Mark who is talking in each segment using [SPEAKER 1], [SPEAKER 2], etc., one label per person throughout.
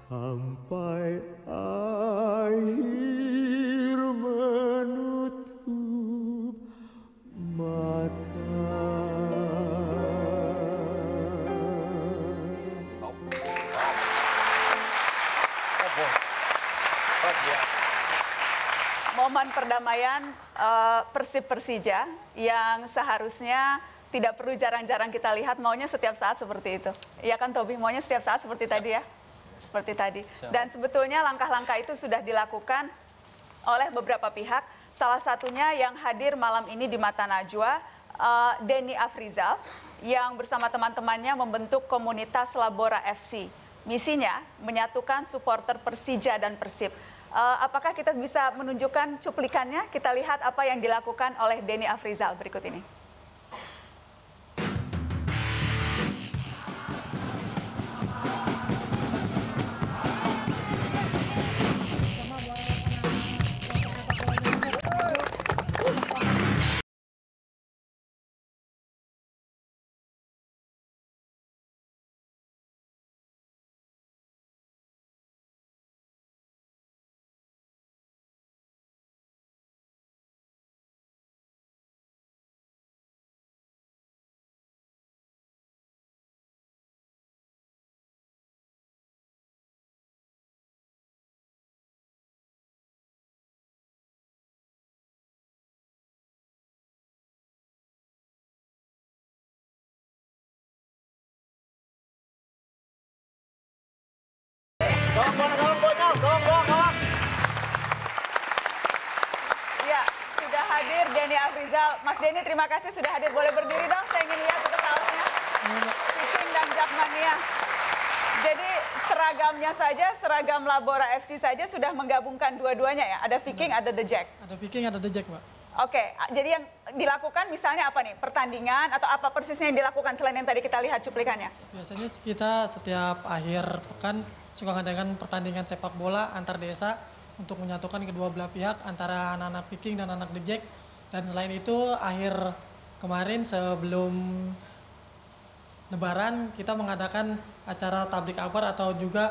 [SPEAKER 1] Sampai akhir menutup mata.
[SPEAKER 2] Momen perdamaian Persib Persija yang seharusnya tidak perlu jarang-jarang kita lihat, maunya setiap saat seperti itu. Iya kan Tobi, maunya setiap saat seperti tadi ya? Seperti tadi. Dan sebetulnya langkah-langkah itu sudah dilakukan oleh beberapa pihak. Salah satunya yang hadir malam ini di Mata Najwa, Denny Afrizal, yang bersama teman-temannya membentuk komunitas Labora FC. Misinya menyatukan supporter Persija dan Persib. Apakah kita bisa menunjukkan cuplikannya? Kita lihat apa yang dilakukan oleh Denny Afrizal berikut ini. Ya, sudah hadir Denny Afrizal. Mas Denny, terima kasih sudah hadir. Boleh berdiri dong, saya ingin lihat itu kaosnya. Viking dan Jakmania. Jadi seragamnya saja, seragam Labora FC saja sudah menggabungkan dua-duanya ya? Ada Viking, ada The Jack?
[SPEAKER 3] Ada Viking, ada The Jack, Mbak.
[SPEAKER 2] Oke, jadi yang dilakukan misalnya apa nih? Pertandingan atau apa persisnya yang dilakukan selain yang tadi kita lihat cuplikannya?
[SPEAKER 3] Biasanya kita setiap akhir pekan suka ngadakan pertandingan sepak bola antar desa untuk menyatukan kedua belah pihak antara anak-anak Viking dan anak The Jack. Dan selain itu akhir kemarin sebelum Lebaran kita mengadakan acara tablik akbar atau juga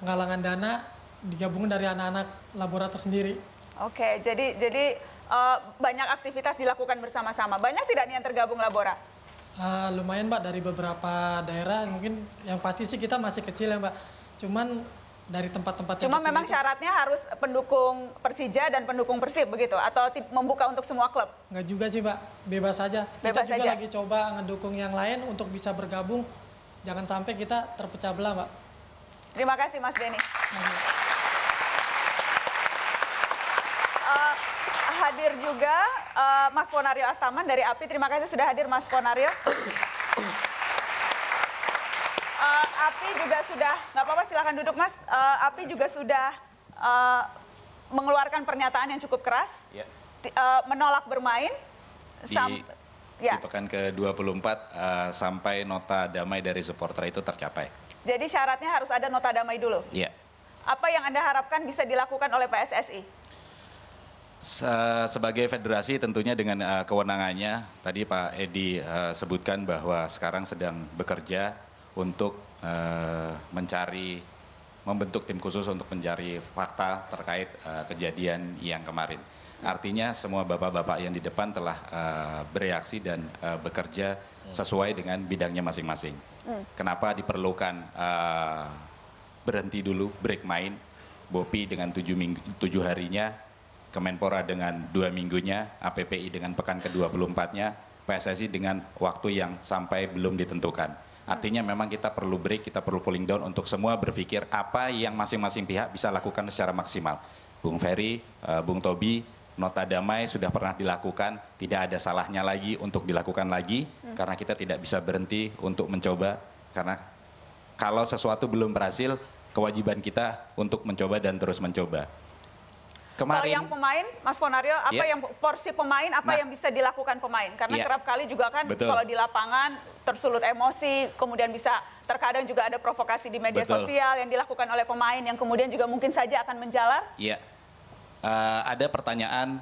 [SPEAKER 3] penggalangan dana digabung dari anak-anak laborator sendiri.
[SPEAKER 2] Oke, jadi banyak aktivitas dilakukan bersama-sama. Banyak tidak nih yang tergabung Labora?
[SPEAKER 3] Lumayan Mbak, dari beberapa daerah, mungkin yang pasti sih kita masih kecil ya Mbak. Cuman dari tempat-tempat yang
[SPEAKER 2] Cuma
[SPEAKER 3] kecil
[SPEAKER 2] memang
[SPEAKER 3] itu,
[SPEAKER 2] syaratnya harus pendukung Persija dan pendukung Persib begitu? Atau membuka untuk semua klub?
[SPEAKER 3] nggak juga sih Mbak, bebas saja.
[SPEAKER 2] Bebas
[SPEAKER 3] Kita juga
[SPEAKER 2] saja.
[SPEAKER 3] lagi coba ngedukung yang lain untuk bisa bergabung. Jangan sampai kita terpecah belah Mbak.
[SPEAKER 2] Terima kasih Mas Denny. Hadir juga Mas Ponario Astaman dari API. Terima kasih sudah hadir Mas Ponario. API juga sudah, nggak apa-apa silakan duduk Mas. API juga sudah mengeluarkan pernyataan yang cukup keras,
[SPEAKER 4] Ya.
[SPEAKER 2] menolak bermain.
[SPEAKER 4] Di pekan ke-24 sampai nota damai dari supporter itu tercapai.
[SPEAKER 2] Jadi syaratnya harus ada nota damai dulu.
[SPEAKER 4] Iya.
[SPEAKER 2] Apa yang Anda harapkan bisa dilakukan oleh PSSI?
[SPEAKER 4] Sebagai federasi tentunya dengan kewenangannya, tadi Pak Edi sebutkan bahwa sekarang sedang bekerja untuk membentuk tim khusus untuk mencari fakta terkait kejadian yang kemarin. Artinya semua bapak-bapak yang di depan telah bereaksi dan bekerja sesuai dengan bidangnya masing-masing. Kenapa diperlukan berhenti dulu, break main, Bopi dengan 7 harinya, Kemenpora dengan 2 minggunya, APPI dengan pekan ke-24-nya, PSSI dengan waktu yang sampai belum ditentukan. Artinya memang kita perlu break, kita perlu cooling down untuk semua berpikir apa yang masing-masing pihak bisa lakukan secara maksimal. Bung Ferry, Bung Tobi, nota damai sudah pernah dilakukan, tidak ada salahnya lagi untuk dilakukan lagi, karena kita tidak bisa berhenti untuk mencoba, karena kalau sesuatu belum berhasil, kewajiban kita untuk mencoba dan terus mencoba.
[SPEAKER 2] Kalau yang pemain, Mas Ponario, apa yang porsi pemain, apa yang bisa dilakukan pemain? Karena kerap kali juga kan kalau di lapangan tersulut emosi, kemudian bisa terkadang juga ada provokasi di media sosial yang dilakukan oleh pemain yang kemudian juga mungkin saja akan menjalar.
[SPEAKER 4] Iya. Ada pertanyaan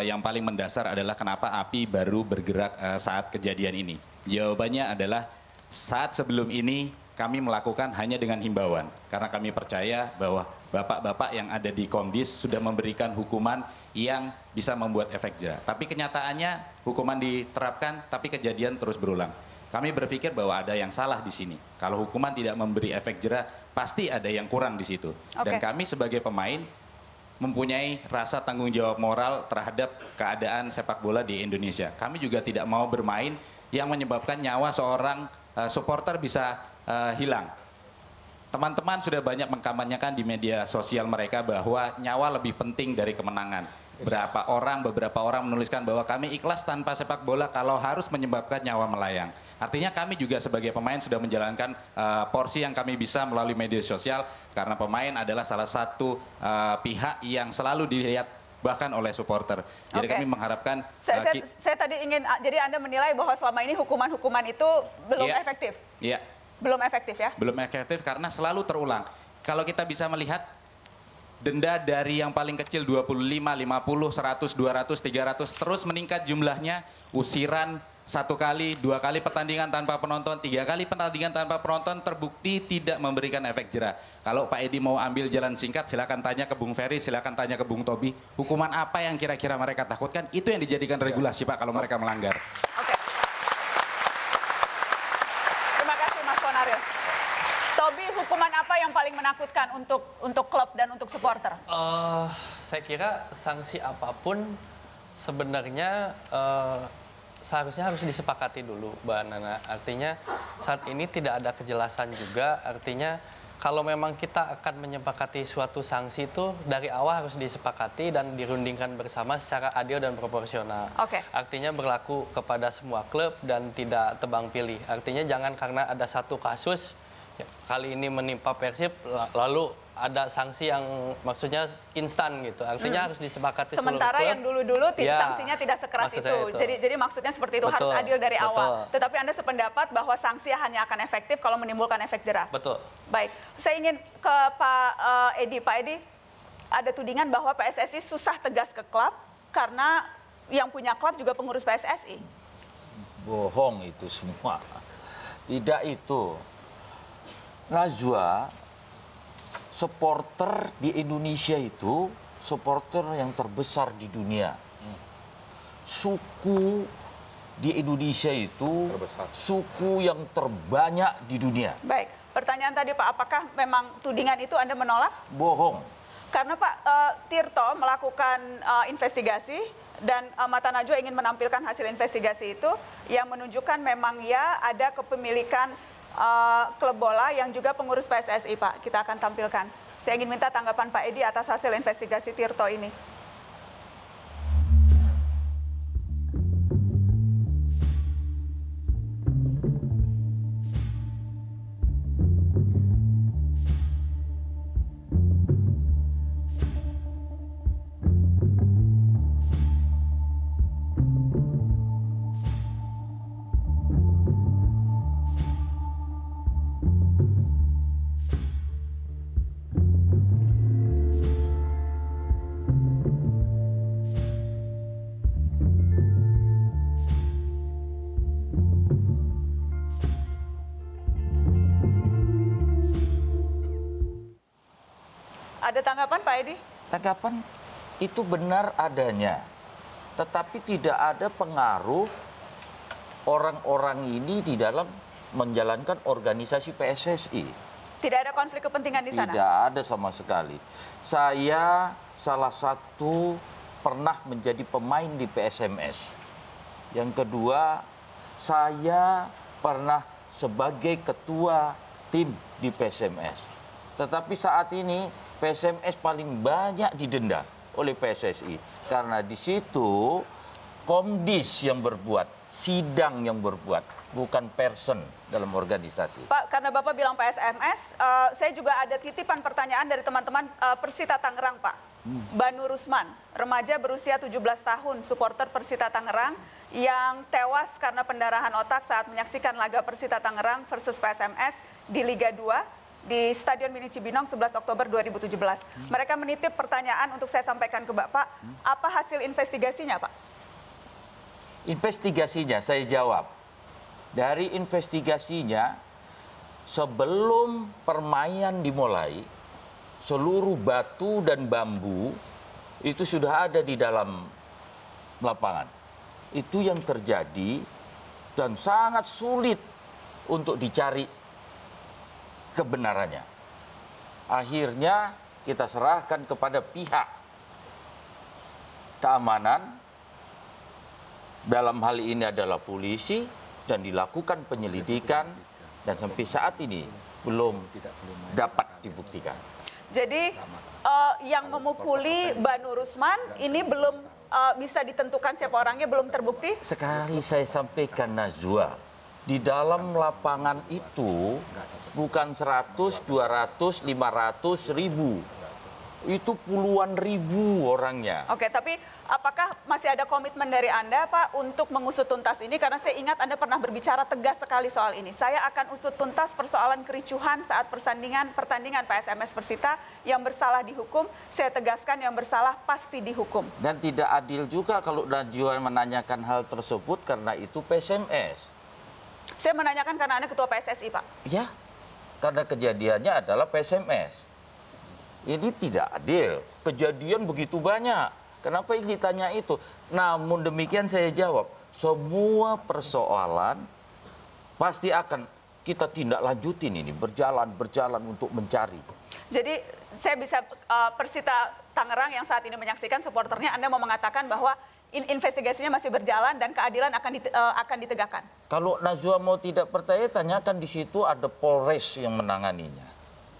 [SPEAKER 4] yang paling mendasar adalah kenapa API baru bergerak saat kejadian ini. Jawabannya adalah saat sebelum ini kami melakukan hanya dengan himbauan. Karena kami percaya bahwa bapak-bapak yang ada di Komdis sudah memberikan hukuman yang bisa membuat efek jera. Tapi kenyataannya hukuman diterapkan tapi kejadian terus berulang. Kami berpikir bahwa ada yang salah di sini. Kalau hukuman tidak memberi efek jera, pasti ada yang kurang di situ. Dan kami sebagai pemain mempunyai rasa tanggung jawab moral terhadap keadaan sepak bola di Indonesia. Kami juga tidak mau bermain yang menyebabkan nyawa seorang supporter bisa hilang. Teman-teman sudah banyak mengkampanyekan di media sosial mereka bahwa nyawa lebih penting dari kemenangan. Beberapa orang menuliskan bahwa kami ikhlas tanpa sepak bola kalau harus menyebabkan nyawa melayang. Artinya kami juga sebagai pemain sudah menjalankan porsi yang kami bisa melalui media sosial, karena pemain adalah salah satu pihak yang selalu dilihat bahkan oleh supporter. Jadi kami mengharapkan...
[SPEAKER 2] Saya tadi ingin, jadi Anda menilai bahwa selama ini hukuman-hukuman itu belum efektif?
[SPEAKER 4] Iya.
[SPEAKER 2] Belum efektif ya?
[SPEAKER 4] Belum efektif karena selalu terulang. Kalau kita bisa melihat denda dari yang paling kecil 25, 50, 100, 200, 300 terus meningkat jumlahnya, usiran 1 kali, 2 kali pertandingan tanpa penonton, 3 kali pertandingan tanpa penonton terbukti tidak memberikan efek jera. Kalau Pak Edi mau ambil jalan singkat, silakan tanya ke Bung Ferry, silakan tanya ke Bung Tobi, hukuman apa yang kira-kira mereka takutkan, itu yang dijadikan regulasi Pak kalau mereka melanggar.
[SPEAKER 2] Oke. Terima kasih Mas Ponario. Tobi, hukuman apa yang paling menakutkan untuk klub dan untuk supporter?
[SPEAKER 1] Saya kira sanksi apapun sebenarnya seharusnya harus disepakati dulu, Mbak Nana. Artinya saat ini tidak ada kejelasan juga, artinya kalau memang kita akan menyepakati suatu sanksi itu dari awal harus disepakati dan dirundingkan bersama secara adil dan proporsional. Artinya berlaku kepada semua klub dan tidak tebang pilih. Artinya jangan karena ada satu kasus kali ini menimpa Persib lalu ada sanksi yang maksudnya instan gitu. Artinya harus disepakati seluruh klub.
[SPEAKER 2] Sementara yang dulu-dulu sanksinya tidak sekeras itu. Jadi maksudnya seperti itu, harus adil dari awal. Tetapi Anda sependapat bahwa sanksi hanya akan efektif kalau menimbulkan efek jera.
[SPEAKER 1] Betul.
[SPEAKER 2] Baik, saya ingin ke Pak Edi. Pak Edi, ada tudingan bahwa PSSI susah tegas ke klub karena yang punya klub juga pengurus PSSI.
[SPEAKER 5] Bohong itu semua. Tidak itu. Najwa, supporter di Indonesia itu supporter yang terbesar di dunia. Suku di Indonesia itu suku yang terbanyak di dunia.
[SPEAKER 2] Baik, pertanyaan tadi Pak, apakah memang tudingan itu Anda menolak?
[SPEAKER 5] Bohong.
[SPEAKER 2] Karena Pak Tirto melakukan investigasi dan Mata Najwa ingin menampilkan hasil investigasi itu yang menunjukkan memang ya ada kepemilikan klub bola yang juga pengurus PSSI, Pak. Kita akan tampilkan. Saya ingin minta tanggapan Pak Edi atas hasil investigasi Tirto ini. Ada tanggapan Pak Edi?
[SPEAKER 5] Tanggapan itu benar adanya. Tetapi tidak ada pengaruh orang-orang ini di dalam menjalankan organisasi PSSI.
[SPEAKER 2] Tidak ada konflik kepentingan di sana?
[SPEAKER 5] Tidak ada sama sekali. Saya salah satu pernah menjadi pemain di PSMS. Yang kedua, saya pernah sebagai ketua tim di PSMS. Tetapi saat ini PSMS paling banyak didenda. oleh PSSI. Karena di situ Komdis yang berbuat, sidang yang berbuat, bukan person dalam organisasi.
[SPEAKER 2] Pak, karena Bapak bilang PSMS, saya juga ada titipan pertanyaan dari teman-teman Persita Tangerang, Pak. Banu Rusman, remaja berusia 17 tahun, supporter Persita Tangerang yang tewas karena pendarahan otak saat menyaksikan laga Persita Tangerang versus PSMS di Liga 2 di Stadion Mini Cibinong 11 Oktober 2017. Mereka menitip pertanyaan untuk saya sampaikan ke Bapak. Apa hasil investigasinya, Pak?
[SPEAKER 5] Investigasinya saya jawab. Dari investigasinya, sebelum permainan dimulai, seluruh batu dan bambu itu sudah ada di dalam lapangan. Itu yang terjadi dan sangat sulit untuk dicari kebenarannya. Akhirnya kita serahkan kepada pihak keamanan, dalam hal ini adalah polisi, dan dilakukan penyelidikan, dan sampai saat ini belum dapat dibuktikan.
[SPEAKER 2] Jadi yang memukuli Banu Rusman ini belum bisa ditentukan siapa orangnya, belum terbukti?
[SPEAKER 5] Sekali saya sampaikan, Najwa, di dalam lapangan itu bukan 100, 200, 500 ribu. Itu puluhan ribu orangnya.
[SPEAKER 2] Oke, tapi apakah masih ada komitmen dari Anda, Pak, untuk mengusut tuntas ini? Karena saya ingat Anda pernah berbicara tegas sekali soal ini. Saya akan usut tuntas persoalan kericuhan saat pertandingan PSMS Persita. Yang bersalah dihukum, saya tegaskan yang bersalah pasti dihukum.
[SPEAKER 5] Dan tidak adil juga kalau Najwa menanyakan hal tersebut karena itu PSMS.
[SPEAKER 2] Saya menanyakan karena Anda ketua PSSI, Pak.
[SPEAKER 5] Ya, karena kejadiannya adalah PSMS. Ini tidak adil. Kejadian begitu banyak. Kenapa yang ditanya itu? Namun demikian saya jawab, semua persoalan pasti akan kita tindak lanjutin ini, berjalan untuk mencari.
[SPEAKER 2] Jadi saya bisa Persita Tangerang yang saat ini menyaksikan supporternya, Anda mau mengatakan bahwa investigasinya masih berjalan dan keadilan akan ditegakkan.
[SPEAKER 5] Kalau Najwa mau tidak percaya, tanyakan di situ ada Polres yang menanganinya.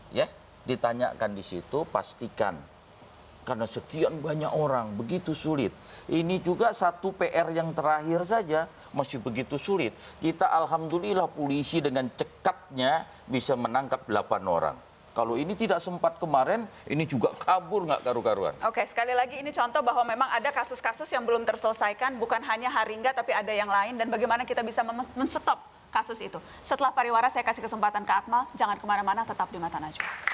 [SPEAKER 5] Ya, ditanyakan di situ, pastikan. Karena sekian banyak orang, begitu sulit. Ini juga satu PR yang terakhir saja, masih begitu sulit. Kita alhamdulillah polisi dengan cekatnya bisa menangkap 8 orang. Kalau ini tidak sempat kemarin, ini juga kabur nggak karu-karuan.
[SPEAKER 2] Oke, sekali lagi ini contoh bahwa memang ada kasus-kasus yang belum terselesaikan, bukan hanya Haringga tapi ada yang lain, dan bagaimana kita bisa men-stop kasus itu. Setelah pariwara saya kasih kesempatan ke Akmal, jangan kemana-mana, tetap di Mata Najwa.